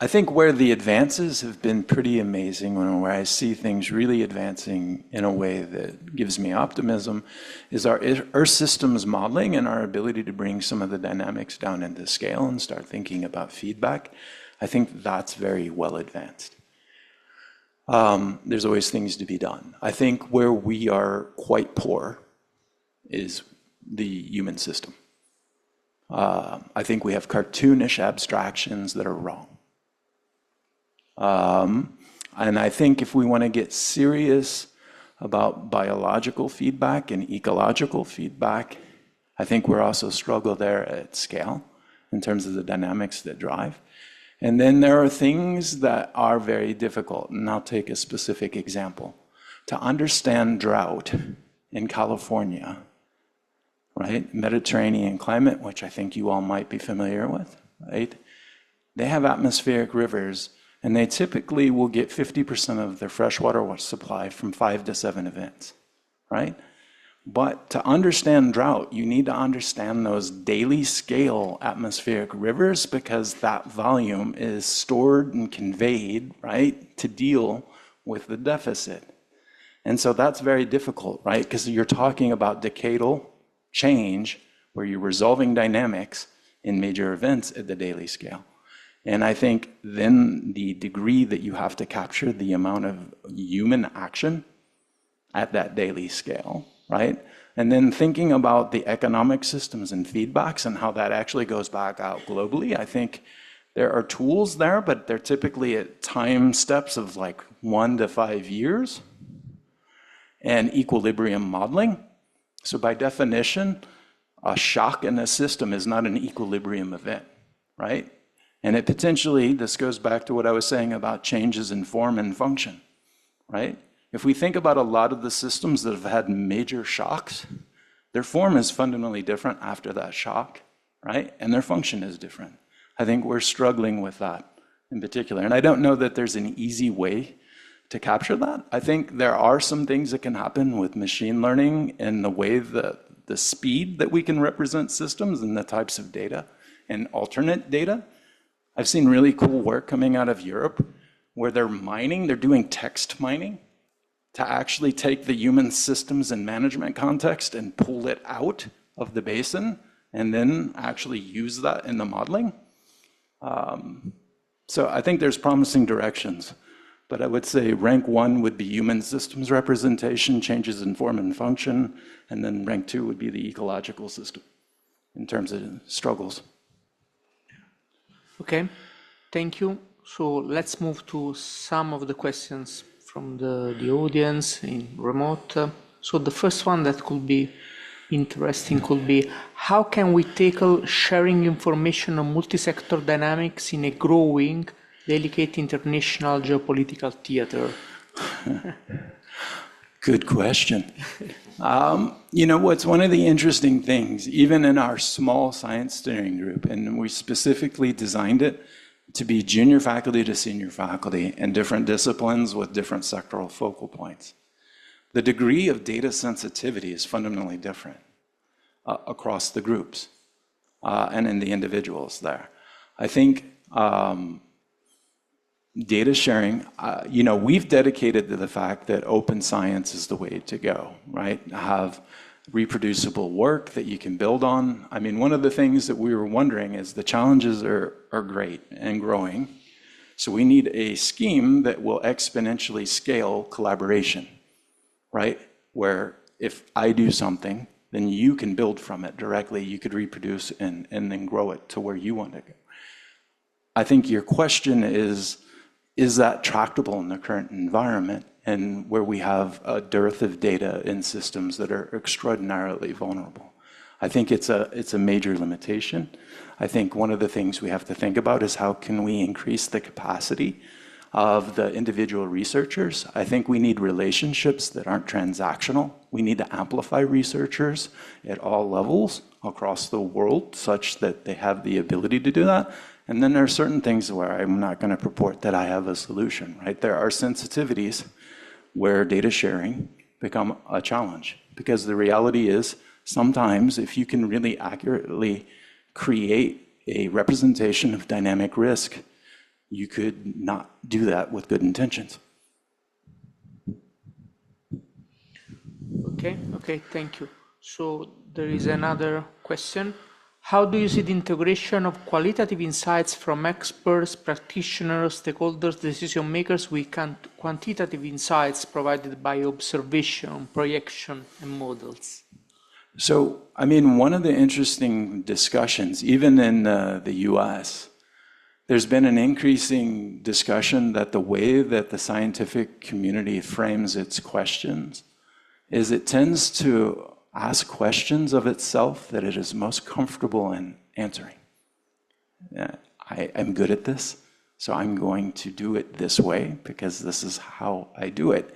[SPEAKER 2] I think where the advances have been pretty amazing, where I see things really advancing in a way that gives me optimism, is our Earth systems modeling and our ability to bring some of the dynamics down into scale and start thinking about feedback. I think that's very well advanced. There's always things to be done. I think where we are quite poor is the human system. I think we have cartoonish abstractions that are wrong. And I think if we want to get serious about biological feedback and ecological feedback, I think we're also struggle there at scale in terms of the dynamics that drive. And then there are things that are very difficult, and I'll take a specific example. To understand drought in California, right? Mediterranean climate, which I think you all might be familiar with, right? They have atmospheric rivers, and they typically will get 50% of their freshwater supply from 5 to 7 events, right? But to understand drought, you need to understand those daily scale atmospheric rivers, because that volume is stored and conveyed, right, to deal with the deficit. And so that's very difficult, right? Because you're talking about decadal change where you're resolving dynamics in major events at the daily scale. And I think then the degree that you have to capture the amount of human action at that daily scale, right? And then thinking about the economic systems and feedbacks and how that actually goes back out globally, I think there are tools there, but they're typically at time steps of like 1 to 5 years and equilibrium modeling. So by definition, a shock in a system is not an equilibrium event, right? And it potentially, this goes back to what I was saying about changes in form and function, right? If we think about a lot of the systems that have had major shocks, their form is fundamentally different after that shock, right? And their function is different. I think we're struggling with that in particular. And I don't know that there's an easy way to capture that. I think there are some things that can happen with machine learning and the way the speed that we can represent systems and the types of data and alternate data. I've seen really cool work coming out of Europe where they're doing text mining to actually take the human systems and management context and pull it out of the basin and then actually use that in the modeling. So I think there's promising directions, but I would say rank 1 would be human systems representation, changes in form and function, and then rank 2 would be the ecological system in terms of struggles.
[SPEAKER 1] Okay, thank you. So let's move to some of the questions from the audience in remote. So the first one that could be interesting could be, how can we tackle sharing information on multi-sector dynamics in a growing, delicate international geopolitical theater?
[SPEAKER 2] Good question. You know what's one of the interesting things, even in our small science steering group, and we specifically designed it to be junior faculty to senior faculty in different disciplines with different sectoral focal points. The degree of data sensitivity is fundamentally different across the groups and in the individuals there. I think data sharing, we've dedicated to the fact that open science is the way to go, right? Have reproducible work that you can build on. I mean, one of the things that we were wondering is the challenges are great and growing. So we need a scheme that will exponentially scale collaboration, right? Where if I do something, then you can build from it directly. You could reproduce and then grow it to where you want to go. I think your question is that tractable in the current environment and where we have a dearth of data in systems that are extraordinarily vulnerable? I think it's a major limitation. I think one of the things we have to think about is how can we increase the capacity of the individual researchers. I think we need relationships that aren't transactional. We need to amplify researchers at all levels across the world such that they have the ability to do that. And then there are certain things where I'm not going to purport that I have a solution, right? There are sensitivities where data sharing become a challenge, because the reality is sometimes if you can really accurately create a representation of dynamic risk, you could not do that with good intentions.
[SPEAKER 1] Okay, thank you. So there is another question. How do you see the integration of qualitative insights from experts, practitioners, stakeholders, decision makers with quantitative insights provided by observation, projection, and models?
[SPEAKER 2] So, I mean, one of the interesting discussions, even in the US, there's been an increasing discussion that the way that the scientific community frames its questions is it tends to ask questions of itself that it is most comfortable in answering. I'm good at this, so I'm going to do it this way because this is how I do it.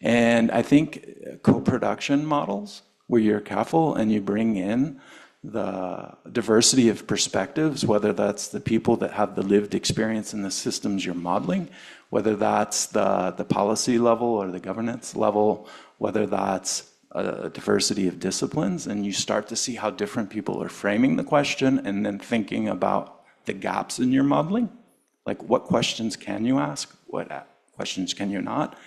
[SPEAKER 2] And I think co-production models, where you're careful and you bring in the diversity of perspectives, whether that's the people that have the lived experience in the systems you're modeling, whether that's the policy level or the governance level, whether that's a diversity of disciplines, and you start to see how different people are framing the question and then thinking about the gaps in your modeling. Like, what questions can you ask? What questions can you not?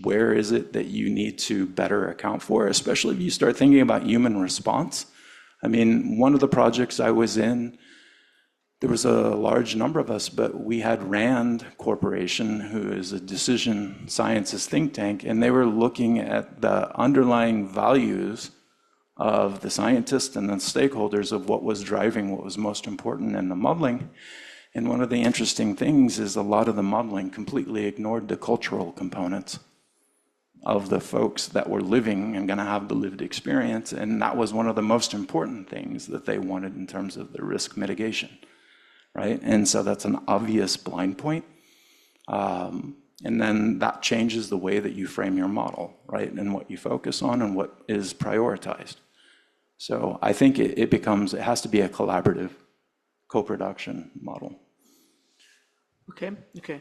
[SPEAKER 2] Where is it that you need to better account for, especially if you start thinking about human response? I mean, one of the projects I was in, there was a large number of us, but we had RAND Corporation, who is a decision sciences think tank, and they were looking at the underlying values of the scientists and the stakeholders of what was driving what was most important in the modeling. And one of the interesting things is a lot of the modeling completely ignored the cultural components of the folks that were living and going to have the lived experience. And that was one of the most important things that they wanted in terms of the risk mitigation, right? And so that's an obvious blind point. And then that changes the way that you frame your model, right? And what you focus on and what is prioritized. So I think it has to be a collaborative co-production model.
[SPEAKER 1] Okay.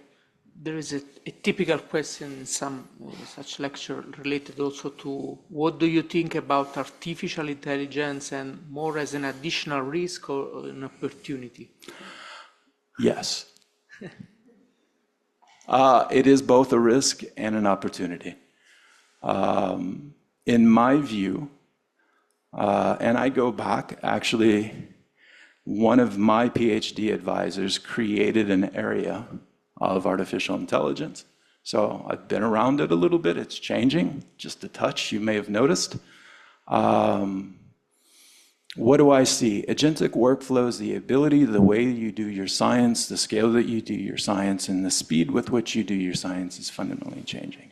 [SPEAKER 1] There is a typical question in some such lecture related also to what do you think about artificial intelligence and more as an additional risk or an opportunity?
[SPEAKER 2] Yes. It is both a risk and an opportunity. In my view, and I go back, actually, one of my PhD advisors created an area of artificial intelligence. So I've been around it a little bit. It's changing, just a touch, you may have noticed. What do I see? Agentic workflows, the ability, the way you do your science, the scale that you do your science, and the speed with which you do your science is fundamentally changing.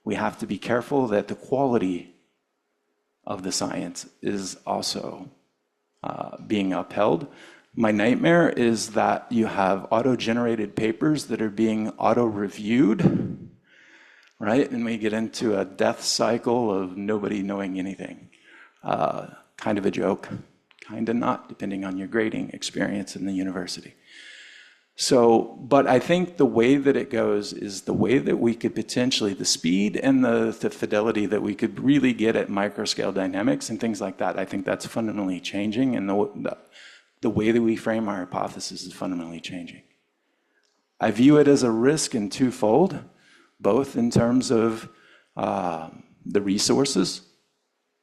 [SPEAKER 2] We have to be careful that the quality of the science is also being upheld. My nightmare is that you have auto-generated papers that are being auto-reviewed, right? And we get into a death cycle of nobody knowing anything. Kind of a joke, kind of not, depending on your grading experience in the university. So, but I think the way that it goes is the way that we could potentially, the speed and the fidelity that we could really get at microscale dynamics and things like that, I think that's fundamentally changing, and the way that we frame our hypothesis is fundamentally changing. I view it as a risk in twofold, both in terms of the resources,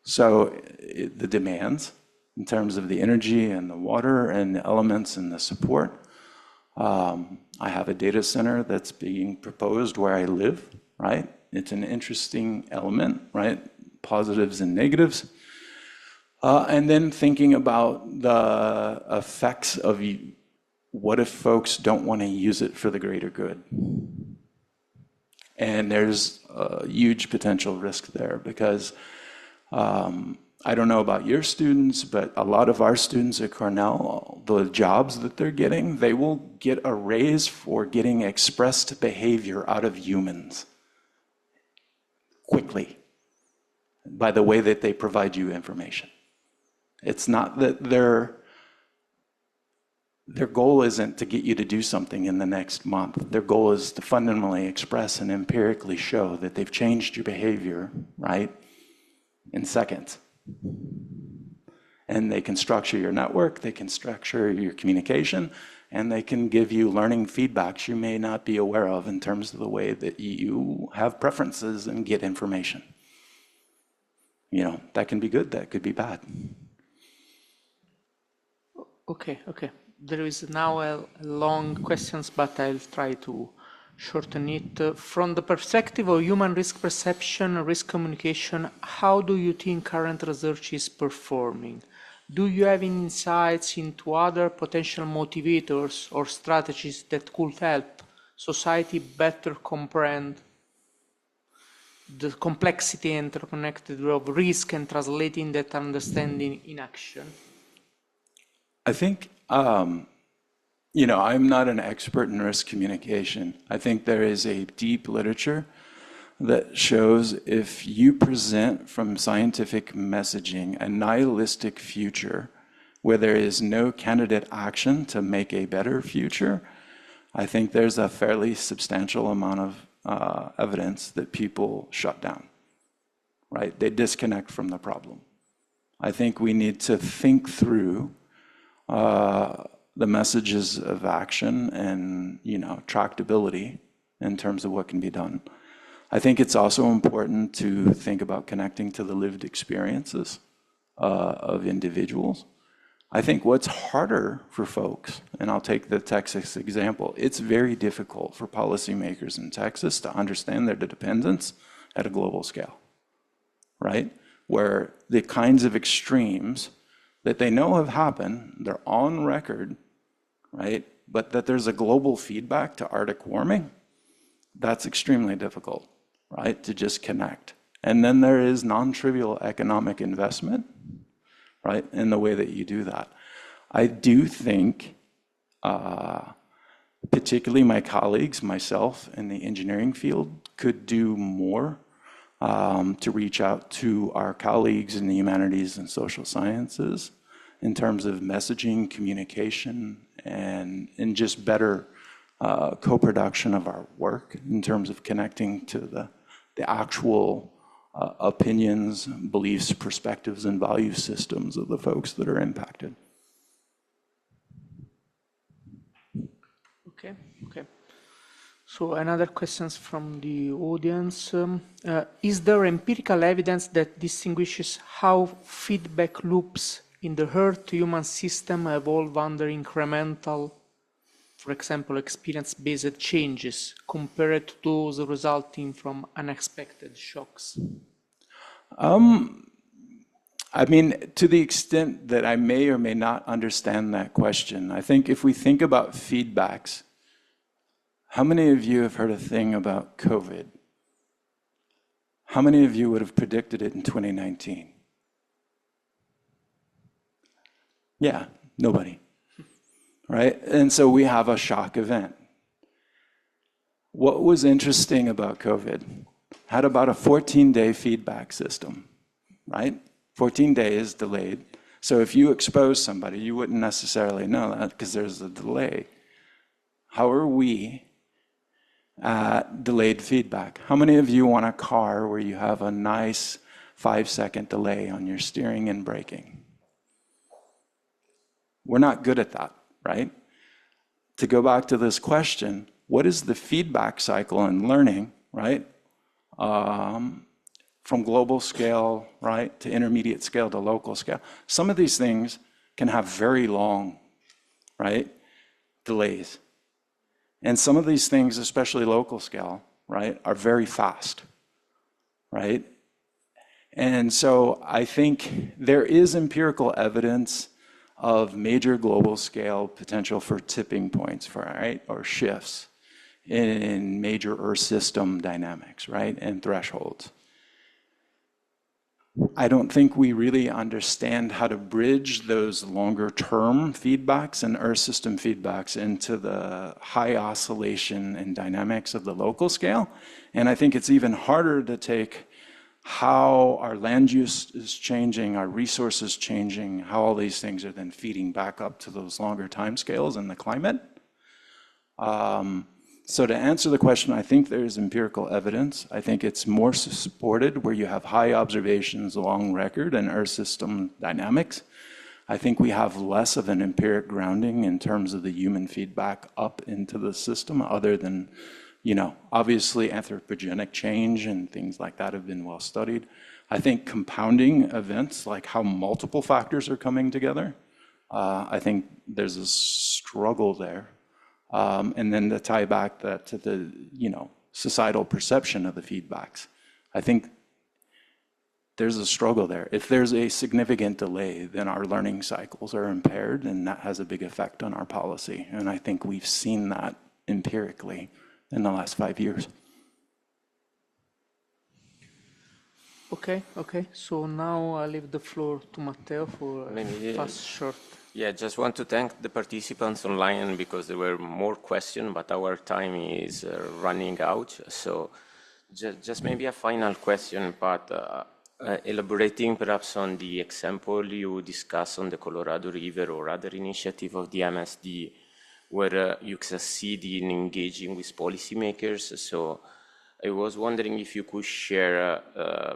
[SPEAKER 2] so the demands in terms of the energy and the water and the elements and the support. I have a data center that's being proposed where I live, right? It's an interesting element, right? Positives and negatives. And then thinking about the effects of what if folks don't want to use it for the greater good? And there's a huge potential risk there because I don't know about your students, but a lot of our students at Cornell, the jobs that they're getting, they will get a raise for getting expressed behavior out of humans quickly by the way that they provide you information. It's not that their goal isn't to get you to do something in the next month. Their goal is to fundamentally express and empirically show that they've changed your behavior, right, in seconds. And they can structure your network, they can structure your communication, and they can give you learning feedbacks you may not be aware of in terms of the way that you have preferences and get information. You know, that can be good, that could be bad.
[SPEAKER 1] Okay. There is now a long questions, but I'll try to shorten it. From the perspective of human risk perception, risk communication, how do you think current research is performing? Do you have any insights into other potential motivators or strategies that could help society better comprehend the complexity and interconnected of risk and translating that understanding in action?
[SPEAKER 2] I think, I'm not an expert in risk communication. I think there is a deep literature that shows if you present from scientific messaging a nihilistic future where there is no candidate action to make a better future, I think there's a fairly substantial amount of evidence that people shut down, right? They disconnect from the problem. I think we need to think through the messages of action and, tractability in terms of what can be done. I think it's also important to think about connecting to the lived experiences of individuals. I think what's harder for folks, and I'll take the Texas example, it's very difficult for policymakers in Texas to understand their dependence at a global scale, right? Where the kinds of extremes that they know have happened, they're on record, right? But that there's a global feedback to Arctic warming, that's extremely difficult, right? To just connect. And then there is non-trivial economic investment, right? In the way that you do that. I do think, particularly my colleagues, myself in the engineering field, could do more to reach out to our colleagues in the humanities and social sciences in terms of messaging, communication, and just better co-production of our work in terms of connecting to the actual opinions, beliefs, perspectives, and value systems of the folks that are impacted.
[SPEAKER 1] Okay. So another questions from the audience. Is there empirical evidence that distinguishes how feedback loops in the Earth-human system evolve under incremental, for example, experience-based changes compared to those resulting from unexpected shocks?
[SPEAKER 2] To the extent that I may or may not understand that question, I think if we think about feedbacks, how many of you have heard a thing about COVID? How many of you would have predicted it in 2019? Yeah, nobody, right? And so we have a shock event. What was interesting about COVID? Had about a 14-day feedback system, right? 14 days delayed. So if you expose somebody, you wouldn't necessarily know that because there's a delay. How are we at delayed feedback? How many of you want a car where you have a nice 5-second delay on your steering and braking? We're not good at that, right? To go back to this question, what is the feedback cycle in learning, right? From global scale, right, to intermediate scale to local scale. Some of these things can have very long, right, delays. And some of these things, especially local scale, right, are very fast, right? And so I think there is empirical evidence of major global scale potential for tipping points, right, or shifts in major Earth system dynamics, right, and thresholds. I don't think we really understand how to bridge those longer term feedbacks and Earth system feedbacks into the high oscillation and dynamics of the local scale. And I think it's even harder to take how our land use is changing, our resources changing, how all these things are then feeding back up to those longer time scales in the climate. So to answer the question, I think there's empirical evidence. I think it's more supported where you have high observations, long record, and Earth system dynamics. I think we have less of an empiric grounding in terms of the human feedback up into the system, other than, obviously anthropogenic change and things like that have been well studied. I think compounding events like how multiple factors are coming together I think there's a struggle there. And then to tie back that to the, societal perception of the feedbacks, I think there's a struggle there. If there's a significant delay, then our learning cycles are impaired, and that has a big effect on our policy. And I think we've seen that empirically in the last 5 years.
[SPEAKER 1] Okay. So now I leave the floor to Matteo for a fast, short.
[SPEAKER 3] Yeah, just want to thank the participants online because there were more questions, but our time is running out. So just maybe a final question, but elaborating perhaps on the example you discussed on the Colorado River or other initiative of the MSD, where you succeed in engaging with policymakers. So I was wondering if you could share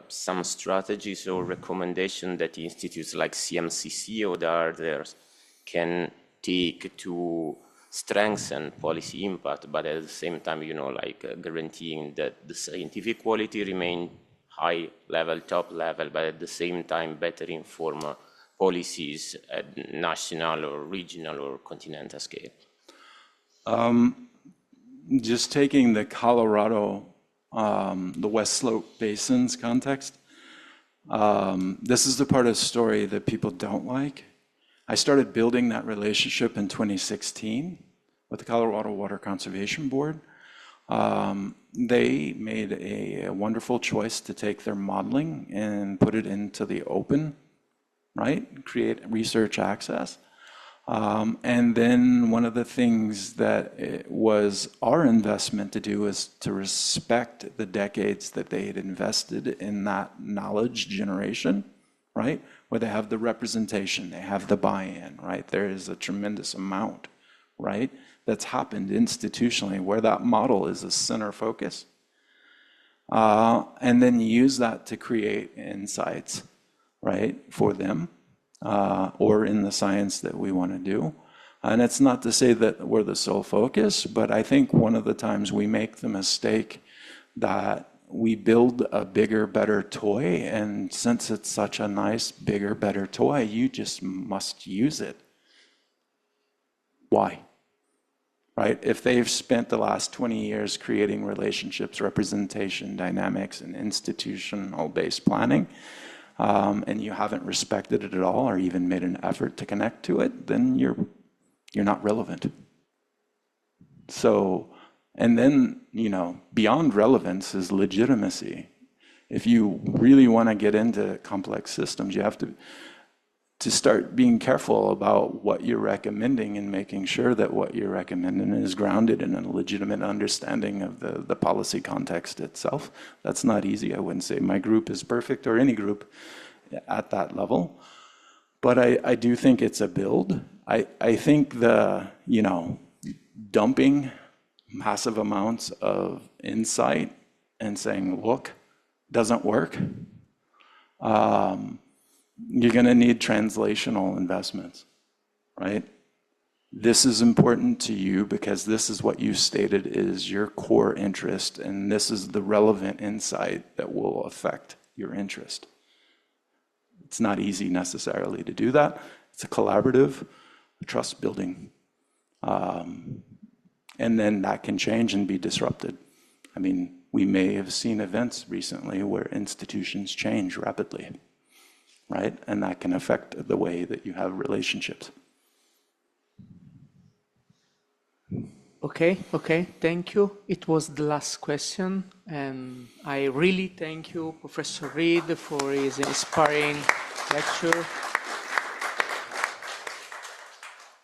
[SPEAKER 3] some strategies or recommendations that institutes like CMCC or the others can take to strengthen policy impact, but at the same time, guaranteeing that the scientific quality remain high level, top level, but at the same time better inform policies at national or regional or continental scale.
[SPEAKER 2] Just taking the Colorado, the West Slope Basins context, this is the part of the story that people don't like. I started building that relationship in 2016 with the Colorado Water Conservation Board. They made a wonderful choice to take their modeling and put it into the open, right? Create research access. And then one of the things that it was our investment to do is to respect the decades that they had invested in that knowledge generation, right? Where they have the representation, they have the buy-in, right? There is a tremendous amount, right? That's happened institutionally where that model is a center focus. And then use that to create insights, right? For them. Or in the science that we want to do. And it's not to say that we're the sole focus, but I think one of the times we make the mistake that we build a bigger, better toy, and since it's such a nice, bigger, better toy, you just must use it. Why? Right? If they've spent the last 20 years creating relationships, representation, dynamics, and institutional-based planning, and you haven't respected it at all or even made an effort to connect to it, then you're not relevant. So, and then, beyond relevance is legitimacy. If you really want to get into complex systems, you have to start being careful about what you're recommending and making sure that what you're recommending is grounded in a legitimate understanding of the policy context itself. That's not easy. I wouldn't say my group is perfect or any group at that level. But I do think it's a build. I think the, dumping massive amounts of insight and saying, look, doesn't work. You're going to need translational investments, right? This is important to you because this is what you stated is your core interest, and this is the relevant insight that will affect your interest. It's not easy necessarily to do that. It's a collaborative, trust building. And then that can change and be disrupted. I mean, we may have seen events recently where institutions change rapidly, right? And that can affect the way that you have relationships.
[SPEAKER 1] Okay, thank you. It was the last question, and I really thank you, Professor Reed, for his inspiring lecture.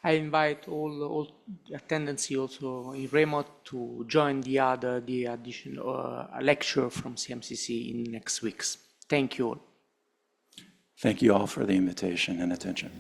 [SPEAKER 1] I invite all attendees also in remote to join the additional lecture from CMCC in next weeks. Thank you all.
[SPEAKER 2] Thank you all for the invitation and attention.